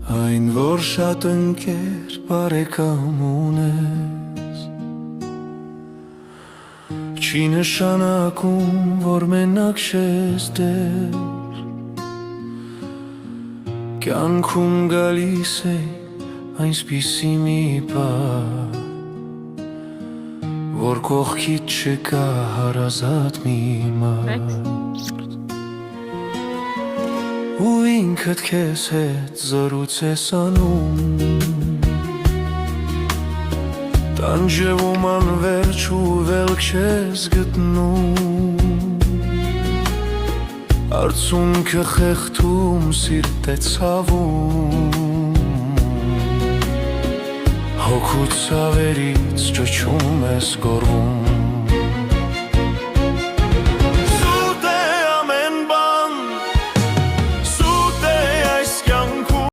Այն որ շատ ընկեր բարեկամ ունես Չի նշանակում որ մենակ ես դեր Կյանքում գալիս է այնպիսի մի պահ Որ կողքիդ չկա հարազատ մի մարդ Ու ինքդ քեզ հետ զրույց ես անում Տանջվում անվերջ ու վելք չես գտնում Արցունքը խեղդում սիրտ է ցավում Հոգու ցավերից ճչում ես գոռում